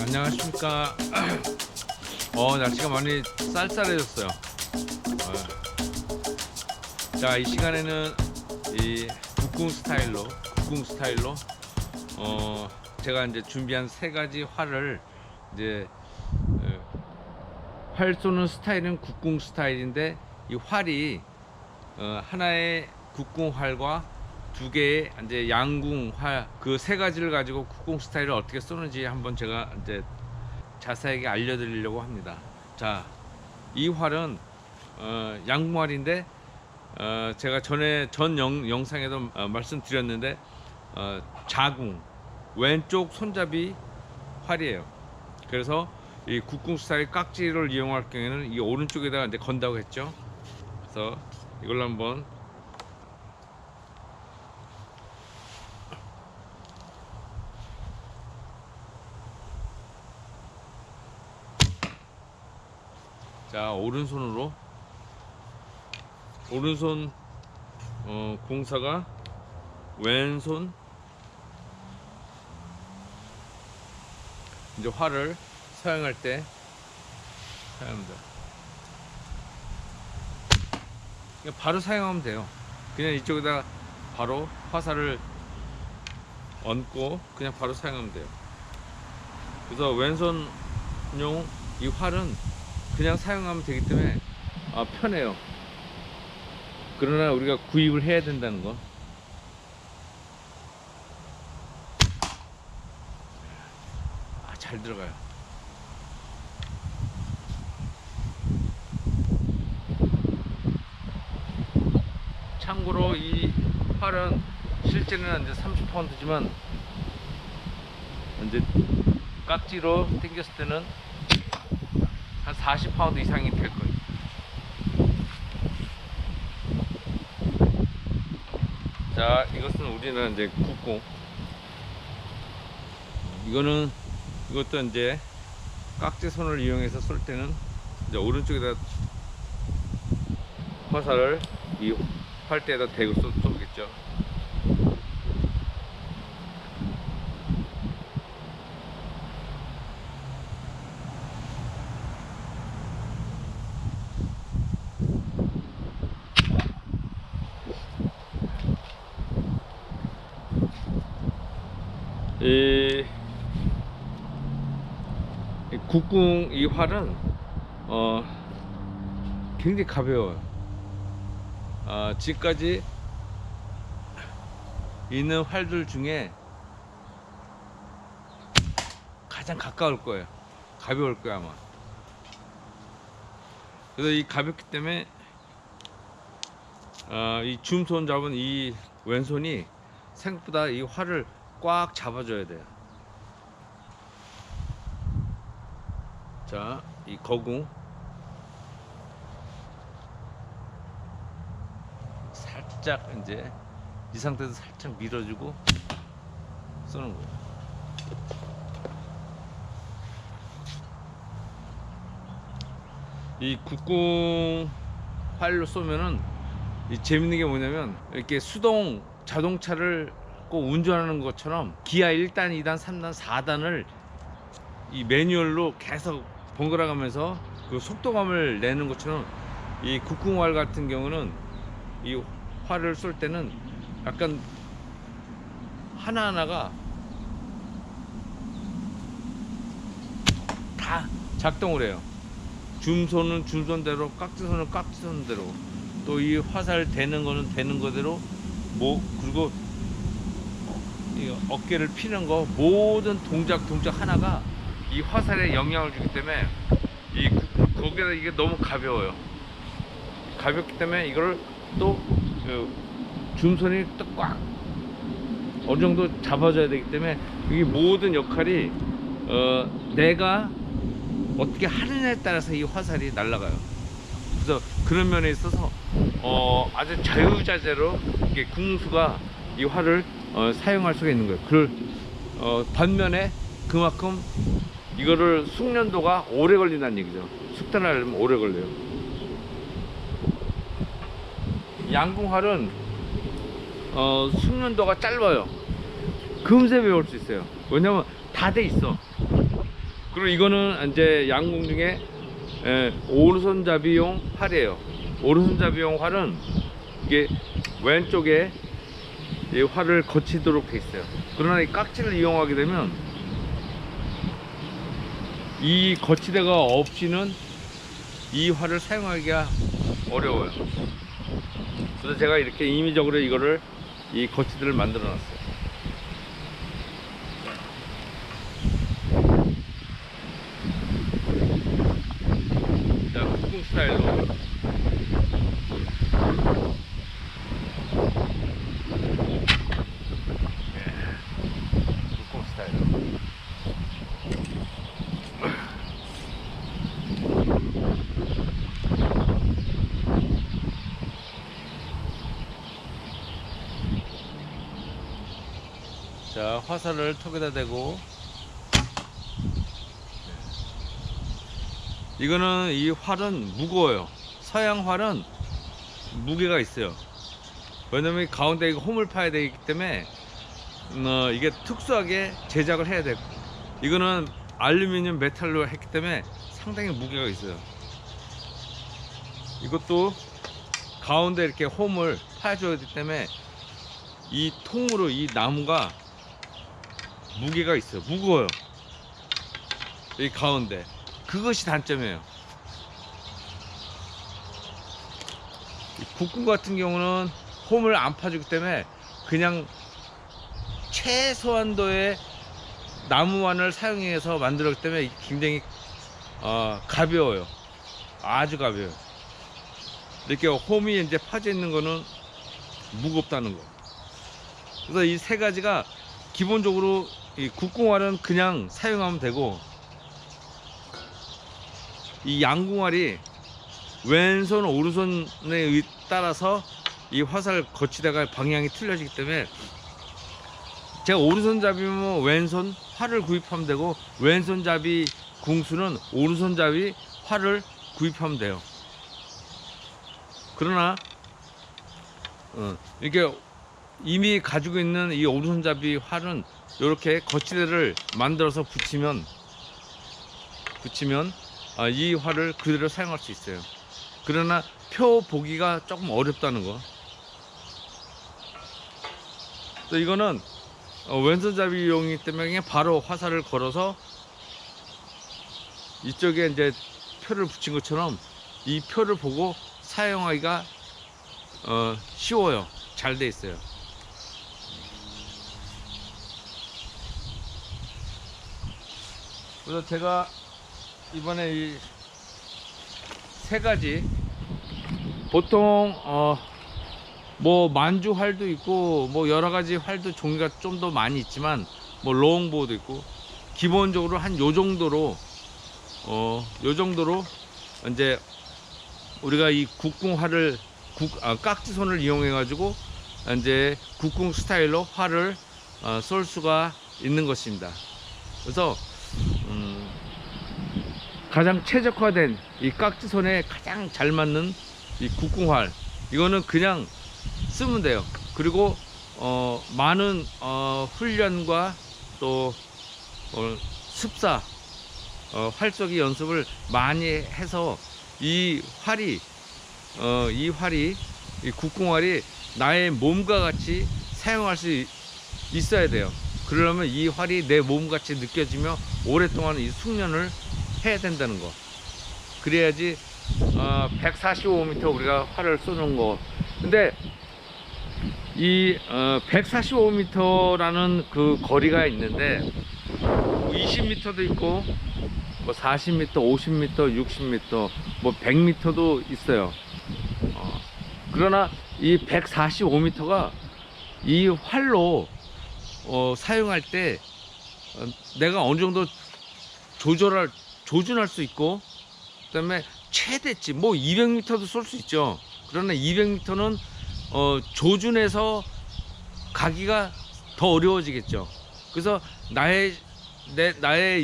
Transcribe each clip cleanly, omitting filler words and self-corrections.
안녕하십니까. 날씨가 많이 쌀쌀해졌어요. 자, 이 시간에는 이 국궁 스타일로 제가 이제 준비한 세 가지 활을 이제 활 쏘는 스타일은 국궁 스타일인데, 이 활이 하나의 국궁 활과 두 개의 이제 양궁 활, 그 세 가지를 가지고 국궁 스타일을 어떻게 쏘는지 한번 제가 이제 자세하게 알려드리려고 합니다. 자, 이 활은 양궁 활인데, 제가 전 영상에도 말씀드렸는데, 자궁 왼쪽 손잡이 활이에요. 그래서 이 국궁 스타일 깍지를 이용할 경우에는 이 오른쪽에다가 이제 건다고 했죠. 그래서 이걸로 한번 자, 오른손 공사가 왼손 이제 활을 사용할 때 사용합니다. 그냥 바로 사용하면 돼요. 그냥 이쪽에다 바로 화살을 얹고 그냥 바로 사용하면 돼요. 그래서 왼손용 이 활은 그냥 사용하면 되기 때문에 편해요. 그러나 우리가 구입을 해야 된다는 거. 잘 들어가요. 참고로 이 활은 실제는 이제 30파운드지만 이제 깍지로 당겼을 때는 한 40파운드 이상이 될 거예요. 자, 이것은 우리는 이제 국궁. 이것도 이제 깍지 손을 이용해서 쏠 때는 이제 오른쪽에다 화살을 이 활대에다 대고 쏘겠죠. 이 국궁 이 활은 굉장히 가벼워요. 지금까지 있는 활들 중에 가장 가까울 거예요. 가벼울 거야 아마. 그래서 이 가볍기 때문에 이 줌손 잡은 이 왼손이 생각보다 이 활을 꽉 잡아줘야 돼요. 자, 이 거궁 살짝 이제 이 상태에서 살짝 밀어주고 쏘는 거예요. 이 국궁 활로 쏘면은 이 재밌는 게 뭐냐면, 이렇게 수동 자동차를 꼭 운전하는 것처럼 기아 1단, 2단, 3단, 4단을 이 매뉴얼로 계속 번갈아 가면서 그 속도감을 내는 것처럼, 이 국궁활 같은 경우는 이 활을 쏠 때는 약간 하나하나가 다 작동을 해요. 줌손은 줌손대로, 깍지손은 깍지손대로, 또 이 화살 대는 거는 대는 거대로, 그리고 이 어깨를 피는 거, 모든 동작 하나가 이 화살에 영향을 주기 때문에 거기다 이게 너무 가벼워요. 가볍기 때문에 이걸 또 줌손이 또 꽉 어느 정도 잡아줘야 되기 때문에 이 모든 역할이 내가 어떻게 하느냐에 따라서 이 화살이 날아가요. 그래서 그런 면에 있어서 아주 자유자재로 이게 궁수가 이 활을 사용할 수가 있는 거예요. 반면에 그만큼 이거를 숙련도가 오래 걸린다는 얘기죠. 숙달하려면 오래 걸려요. 양궁활은 숙련도가 짧아요. 금세 배울 수 있어요. 왜냐면 다 돼 있어. 그리고 이거는 이제 양궁 중에 오른손잡이용 활이에요. 오른손잡이용 활은 이게 왼쪽에 이 활을 거치도록 돼 있어요. 그러나 이 깍지를 이용하게 되면 이 거치대가 없이는 이 활을 사용하기가 어려워요. 그래서 제가 이렇게 임의적으로 이거를 이 거치대를 만들어 놨어요. 자, 국궁 스타일로. 국궁 스타일로. 자, 화살을 턱에다 대고, 이거는 이 활은 무거워요. 서양 활은 무게가 있어요. 왜냐면 가운데 이거 홈을 파야 되기 때문에 이게 특수하게 제작을 해야 되고, 이거는 알루미늄 메탈로 했기 때문에 상당히 무게가 있어요. 이것도 가운데 이렇게 홈을 파줘야 되기 때문에 이 통으로 이 나무가 무게가 있어요. 무거워요. 이 가운데 그것이 단점이에요. 국궁 같은 경우는 홈을 안 파주기 때문에 그냥 최소한도의 나무만을 사용해서 만들었기 때문에 굉장히 가벼워요. 아주 가벼워요. 이렇게 홈이 이제 파져 있는 거는 무겁다는 거. 그래서 이 세 가지가 기본적으로 이 국궁활은 그냥 사용하면 되고, 이 양궁활이 왼손 오른손에 따라서 이 화살 거치대가 방향이 틀려지기 때문에 제가 오른손잡이면 왼손 활을 구입하면 되고, 왼손잡이 궁수는 오른손잡이 활을 구입하면 돼요. 그러나 이렇게 이미 가지고 있는 이 오른손잡이 활은 이렇게 거치대를 만들어서 붙이면 이 활을 그대로 사용할 수 있어요. 그러나 표 보기가 조금 어렵다는 거. 또 이거는 왼손잡이용이기 때문에 그냥 바로 화살을 걸어서 이쪽에 이제 표를 붙인 것처럼 이 표를 보고 사용하기가 쉬워요. 잘 돼 있어요. 그래서 제가 이번에 이 세 가지, 보통 뭐 만주 활도 있고 뭐 여러 가지 활도 종류가 좀 더 많이 있지만, 뭐 롱보도 있고, 기본적으로 한 요 정도로 이제 우리가 이 국궁 활을 깍지손을 이용해 가지고 이제 국궁 스타일로 활을 쏠 수가 있는 것입니다. 그래서 가장 최적화된 이 깍지손에 가장 잘 맞는 이 국궁활, 이거는 그냥 쓰면 돼요. 그리고 많은 훈련과 또 습사, 활쏘기 연습을 많이 해서 이 국궁활이 나의 몸과 같이 사용할 수 있어야 돼요. 그러려면 이 활이 내 몸같이 느껴지며 오랫동안 이 숙련을 해야 된다는 거. 그래야지 145m 우리가 활을 쏘는 거. 근데 이 145m라는 그 거리가 있는데 20m도 있고 뭐 40m, 50m, 60m, 뭐 100m도 있어요. 그러나 이 145m가 이 활로 사용할 때 내가 어느 정도 조준할 수 있고, 그 다음에 최대치 뭐 200m도 쏠 수 있죠. 그러나 200m는 조준해서 가기가 더 어려워지겠죠. 그래서 나의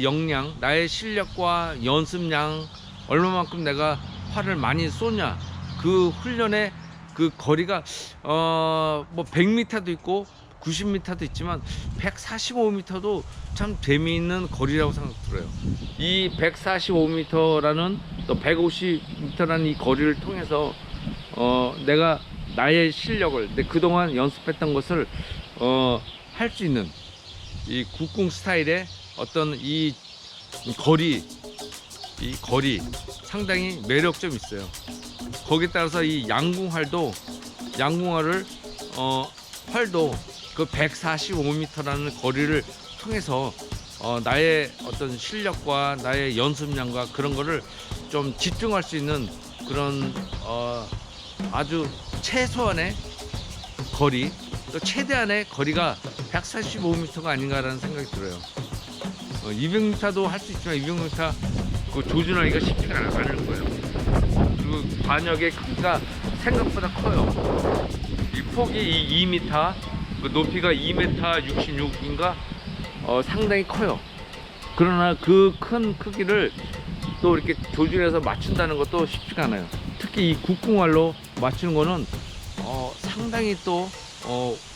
역량, 나의 실력과 연습량, 얼마만큼 내가 활을 많이 쏘냐, 그 훈련의 그 거리가 뭐 100m도 있고 90m도 있지만 145m도 참 재미있는 거리라고 생각 들어요. 이 145m라는 또 150m라는 이 거리를 통해서 내가 나의 실력을 그동안 연습했던 것을 할 수 있는 이 국궁 스타일의 어떤 이 거리 상당히 매력점이 있어요. 거기에 따라서 이 양궁활도 활도 그 145m라는 거리를 통해서 나의 어떤 실력과 나의 연습량과 그런 거를 좀 집중할 수 있는 그런 아주 최소한의 거리 또 최대한의 거리가 145m가 아닌가라는 생각이 들어요. 200m도 할 수 있지만 200m 그 조준하기가 쉽지가 않을 거예요. 그리고 관역의 크기가 생각보다 커요. 이 폭이 2m, 그 높이가 2m 66인가 상당히 커요. 그러나 그 큰 크기를 또 이렇게 조준해서 맞춘다는 것도 쉽지가 않아요. 특히 이 국궁활로 맞추는 거는 상당히 또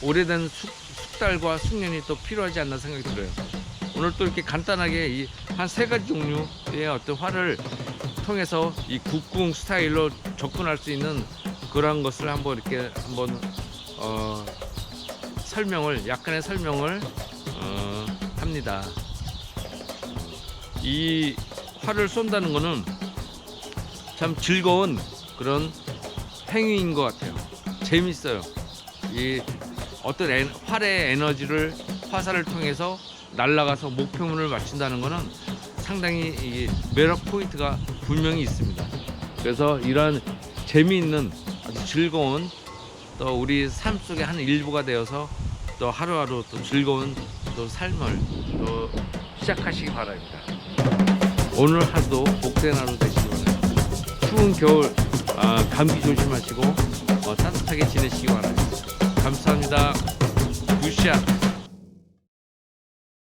오래된 숙달과 숙련이 또 필요하지 않나 생각이 들어요. 오늘 또 이렇게 간단하게 한 3가지 종류의 어떤 활을 통해서 이 국궁 스타일로 접근할 수 있는 그런 것을 한번 약간의 설명을 합니다. 이 활을 쏜다는 거는 참 즐거운 그런 행위인 것 같아요. 재밌어요. 이 어떤 활의 에너지를 화살을 통해서 날아가서 목표물을 맞춘다는 것은 상당히 이 매력 포인트가 분명히 있습니다. 그래서 이러한 재미있는 아주 즐거운 또 우리 삶 속의 한 일부가 되어서 또 하루하루 또 즐거운 또 삶을 또 시작하시기 바랍니다. 오늘 하루도 복된 하루 되시기 바랍니다. 추운 겨울 감기 조심하시고 따뜻하게 지내시기 바랍니다. 감사합니다. 굿샷.